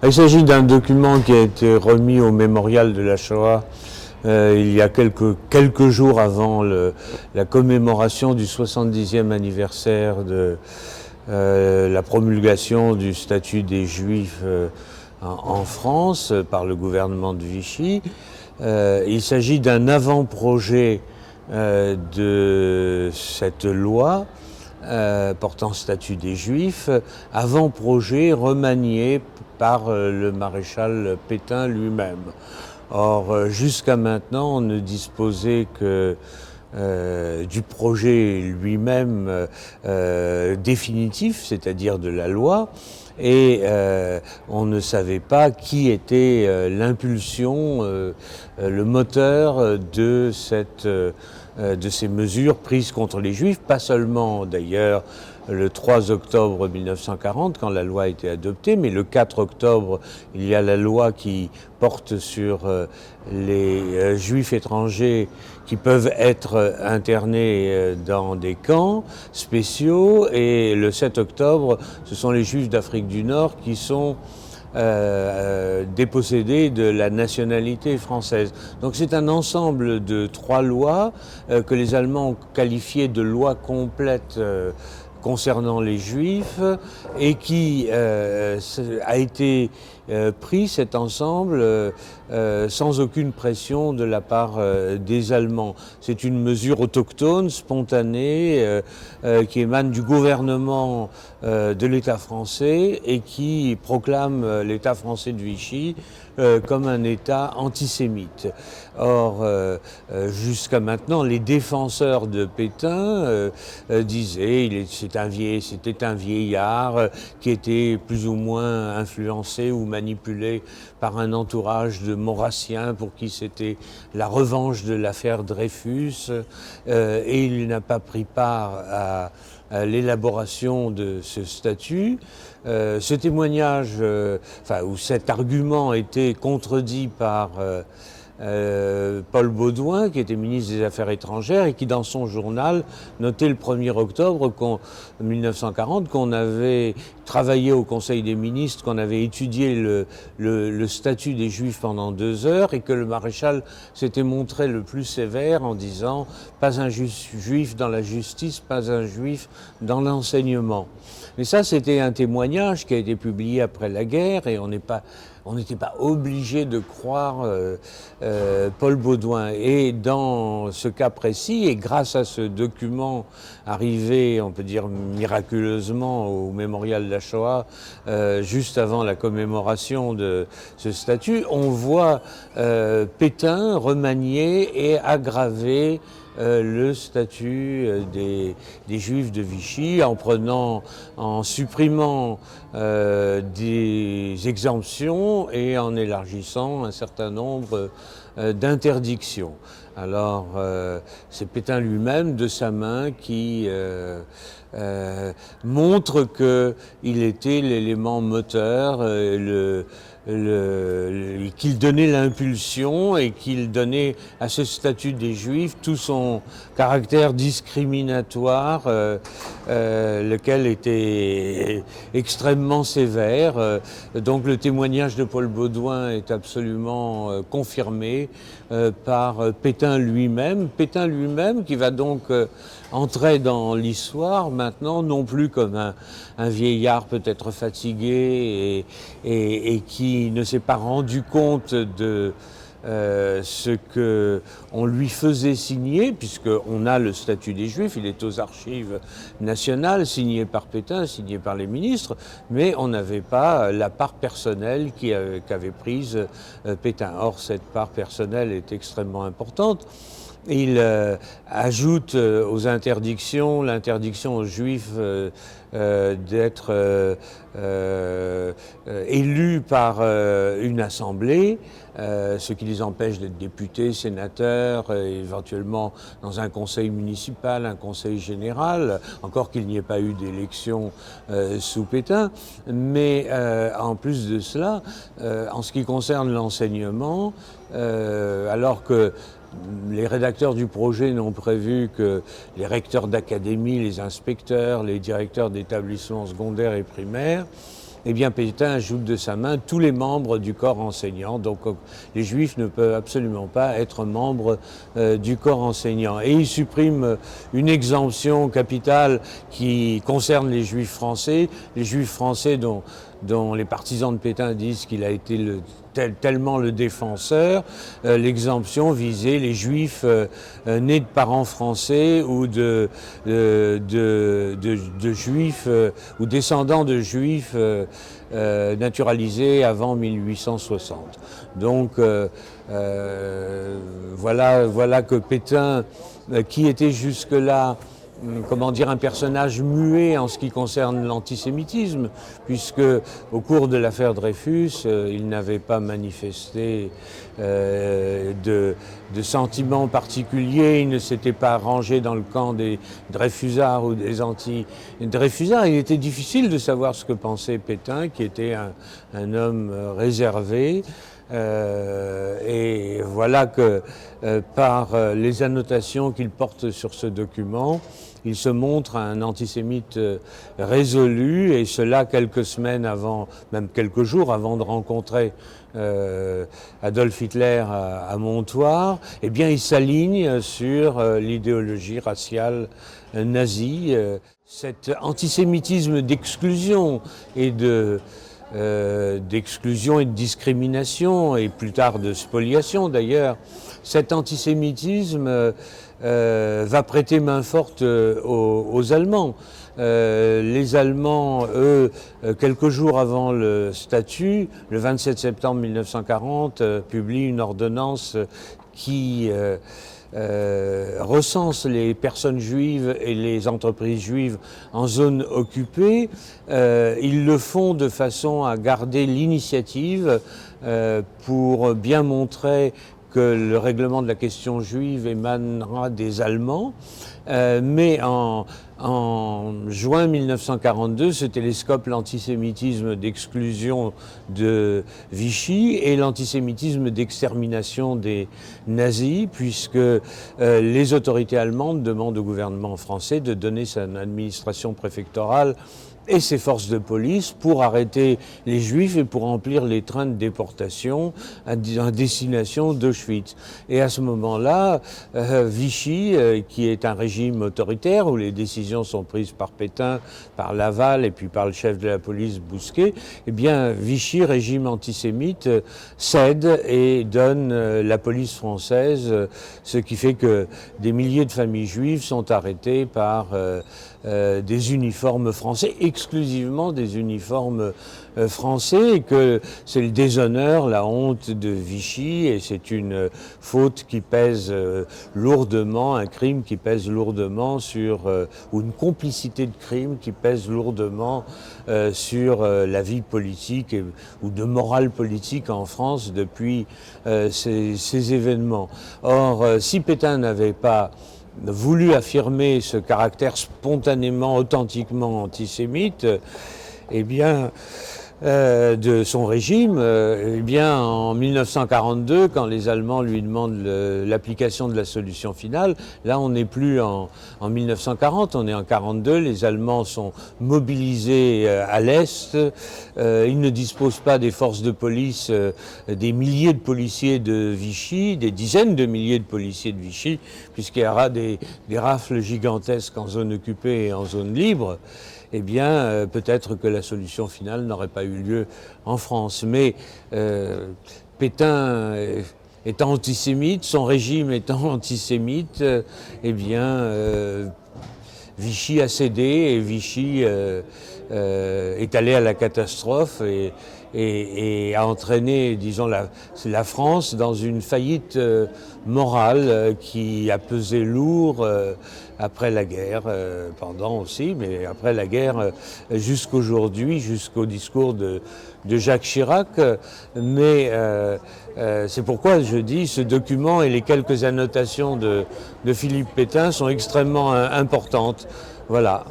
Il s'agit d'un document qui a été remis au mémorial de la Shoah il y a quelques jours avant la commémoration du 70e anniversaire de la promulgation du statut des Juifs en France par le gouvernement de Vichy. Il s'agit d'un avant-projet de cette loi portant statut des Juifs, avant-projet remanié par le maréchal Pétain lui-même. Or, jusqu'à maintenant, on ne disposait que du projet lui-même définitif, c'est-à-dire de la loi, et on ne savait pas qui était l'impulsion, le moteur de ces mesures prises contre les Juifs, pas seulement d'ailleurs le 3 octobre 1940 quand la loi a été adoptée, mais le 4 octobre il y a la loi qui porte sur les Juifs étrangers qui peuvent être internés dans des camps spéciaux, et le 7 octobre ce sont les Juifs d'Afrique du Nord qui sont dépossédés de la nationalité française. Donc c'est un ensemble de 3 lois que les Allemands ont qualifiées de lois complètes concernant les Juifs, et qui a été pris, cet ensemble, sans aucune pression de la part des Allemands. C'est une mesure autochtone, spontanée, qui émane du gouvernement de l'État français et qui proclame l'État français de Vichy comme un État antisémite. Or, jusqu'à maintenant, les défenseurs de Pétain disaient c'était un vieillard qui était plus ou moins influencé ou manipulé par un entourage de Maurassiens pour qui c'était la revanche de l'affaire Dreyfus, et il n'a pas pris part à l'élaboration de ce statut. Ce témoignage, où cet argument était contredit par Paul Baudouin, qui était ministre des Affaires étrangères et qui, dans son journal, notait le 1er octobre 1940 qu'on avait travaillé au Conseil des ministres, qu'on avait étudié le statut des Juifs pendant 2 heures, et que le maréchal s'était montré le plus sévère en disant « pas un juif dans la justice, pas un juif dans l'enseignement ». Mais ça, c'était un témoignage qui a été publié après la guerre, et on n'était pas obligé de croire Paul Baudouin. Et dans ce cas précis, et grâce à ce document arrivé, on peut dire miraculeusement, au mémorial de la Shoah, juste avant la commémoration de ce statut, on voit Pétain remanier et aggraver le statut des Juifs de Vichy en supprimant des exemptions et en élargissant un certain nombre d'interdictions. Alors, c'est Pétain lui-même, de sa main, qui montre qu'il était l'élément moteur, qu'il donnait l'impulsion et qu'il donnait à ce statut des Juifs tout son caractère discriminatoire, lequel était extrêmement sévère. Donc le témoignage de Paul Baudouin est absolument confirmé par Pétain lui-même qui va donc entrer dans l'histoire maintenant non plus comme un vieillard peut-être fatigué et qui ne s'est pas rendu compte de ce qu'on lui faisait signer, puisqu'on a le statut des Juifs, il est aux archives nationales, signé par Pétain, signé par les ministres, mais on n'avait pas la part personnelle qu'avait prise Pétain. Or, cette part personnelle est extrêmement importante. Il ajoute aux interdictions l'interdiction aux Juifs d'être élus par une assemblée, ce qui les empêche d'être députés, sénateurs, éventuellement dans un conseil municipal, un conseil général, encore qu'il n'y ait pas eu d'élection sous Pétain. Mais en plus de cela, en ce qui concerne l'enseignement, alors que les rédacteurs du projet n'ont prévu que les recteurs d'académie, les inspecteurs, les directeurs d'établissements secondaires et primaires, eh bien Pétain ajoute de sa main tous les membres du corps enseignant. Donc les Juifs ne peuvent absolument pas être membres du corps enseignant. Et il supprime une exemption capitale qui concerne les Juifs français. Les Juifs français dont les partisans de Pétain disent qu'il a été tellement le défenseur, l'exemption visait les Juifs nés de parents français ou de Juifs ou descendants de Juifs naturalisés avant 1860. Donc voilà que Pétain, qui était jusque-là comment dire, un personnage muet en ce qui concerne l'antisémitisme, puisque au cours de l'affaire Dreyfus, il n'avait pas manifesté de sentiments particuliers, il ne s'était pas rangé dans le camp des Dreyfusards ou des anti-Dreyfusards. Il était difficile de savoir ce que pensait Pétain, qui était un homme réservé. Et voilà que par les annotations qu'il porte sur ce document, il se montre un antisémite résolu, et cela quelques semaines avant, même quelques jours avant de rencontrer Adolf Hitler à Montoire. Eh bien, il s'aligne sur l'idéologie raciale nazie. Cet antisémitisme d'exclusion et d'exclusion et de discrimination, et plus tard de spoliation d'ailleurs, cet antisémitisme va prêter main forte aux Allemands. Les Allemands, eux, quelques jours avant le statut, le 27 septembre 1940, publient une ordonnance qui recense les personnes juives et les entreprises juives en zone occupée. Ils le font de façon à garder l'initiative pour bien montrer que le règlement de la question juive émanera des Allemands. Mais en juin 1942 se télescope l'antisémitisme d'exclusion de Vichy et l'antisémitisme d'extermination des nazis, puisque les autorités allemandes demandent au gouvernement français de donner son administration préfectorale et ses forces de police pour arrêter les Juifs et pour remplir les trains de déportation à destination d'Auschwitz. Et à ce moment-là, Vichy, qui est un régime autoritaire où les décisions sont prises par Pétain, par Laval et puis par le chef de la police Bousquet, eh bien Vichy, régime antisémite, cède et donne la police française, ce qui fait que des milliers de familles juives sont arrêtées par des uniformes français, exclusivement des uniformes français, et que c'est le déshonneur, la honte de Vichy, et c'est une faute qui pèse lourdement, un crime qui pèse lourdement sur, ou une complicité de crime qui pèse lourdement sur la vie politique ou de morale politique en France depuis ces événements. Or, si Pétain n'avait pas voulu affirmer ce caractère spontanément, authentiquement antisémite, eh bien, de son régime, eh bien, en 1942, quand les Allemands lui demandent l'application de la solution finale, là on n'est plus en 1940, on est en 42, les Allemands sont mobilisés à l'Est, ils ne disposent pas des forces de police, des milliers de policiers de Vichy, des dizaines de milliers de policiers de Vichy, puisqu'il y aura des rafles gigantesques en zone occupée et en zone libre. Eh bien, peut-être que la solution finale n'aurait pas eu lieu en France. Mais Pétain étant antisémite, son régime étant antisémite, eh bien, Vichy a cédé et Vichy est allé à la catastrophe et a entraîné, disons, la France dans une faillite morale qui a pesé lourd après la guerre, pendant aussi, mais après la guerre jusqu'aujourd'hui, jusqu'au discours de Jacques Chirac. Mais c'est pourquoi je dis ce document et les quelques annotations de Philippe Pétain sont extrêmement importantes. Voilà.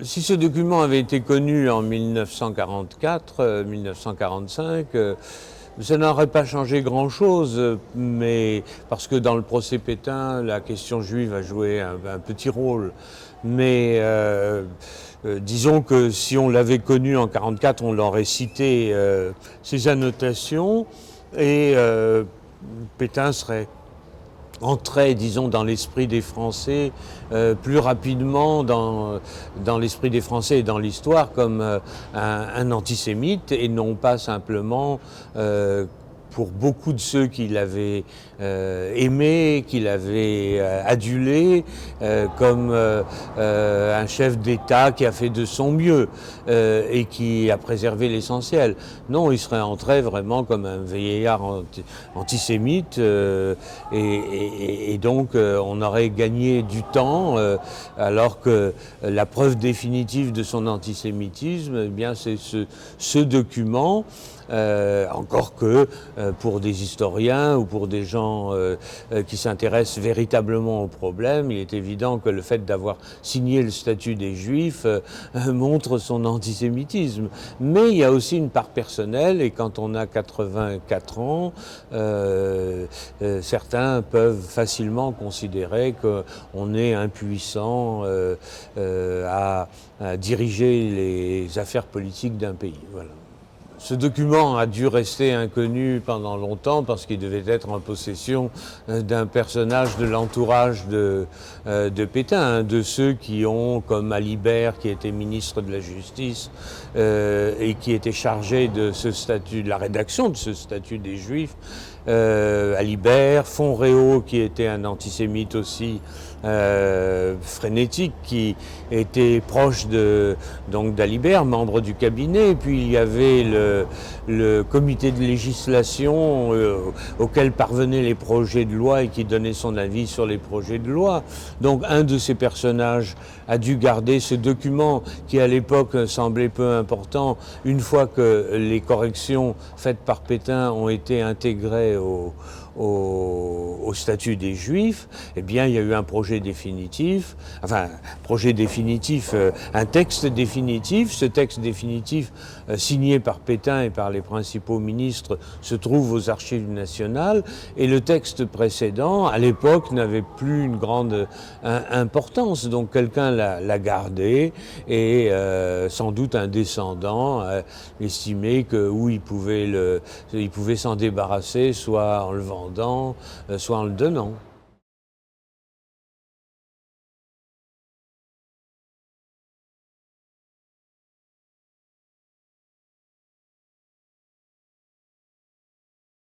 Si ce document avait été connu en 1944, 1945, Ça n'aurait pas changé grand-chose, mais parce que dans le procès Pétain, la question juive a joué un petit rôle. Mais disons que si on l'avait connu en 1944, on l'aurait cité ses annotations et Pétain serait entrait, disons, dans l'esprit des Français plus rapidement dans l'esprit des Français et dans l'histoire comme un antisémite et non pas simplement pour beaucoup de ceux qui l'avaient aimé, qui l'avaient adulé, comme un chef d'État qui a fait de son mieux et qui a préservé l'essentiel. Non, il serait entré vraiment comme un vieillard antisémite et donc on aurait gagné du temps alors que la preuve définitive de son antisémitisme, eh bien, c'est ce document. Encore que pour des historiens ou pour des gens qui s'intéressent véritablement au problème, il est évident que le fait d'avoir signé le statut des Juifs montre son antisémitisme. Mais il y a aussi une part personnelle et quand on a 84 ans, certains peuvent facilement considérer qu'on est impuissant à diriger les affaires politiques d'un pays. Voilà. Ce document a dû rester inconnu pendant longtemps parce qu'il devait être en possession d'un personnage de l'entourage de Pétain, de ceux qui ont, comme Alibert, qui était ministre de la Justice et qui était chargé de ce statut, de la rédaction de ce statut des Juifs, Alibert, Fonréau, qui était un antisémite aussi frénétique, qui était proche donc d'Alibert, membre du cabinet, et puis il y avait le comité de législation auquel parvenaient les projets de loi et qui donnait son avis sur les projets de loi. Donc un de ces personnages a dû garder ce document qui à l'époque semblait peu important. Une fois que les corrections faites par Pétain ont été intégrées au statut des Juifs, eh bien il y a eu un projet définitif, un texte définitif. Ce texte définitif signé par Pétain et par les principaux ministres se trouve aux archives nationales et le texte précédent, à l'époque, n'avait plus une grande importance. Donc quelqu'un l'a gardé et sans doute un descendant estimait que il pouvait s'en débarrasser soit en le vendant, soit en le donnant.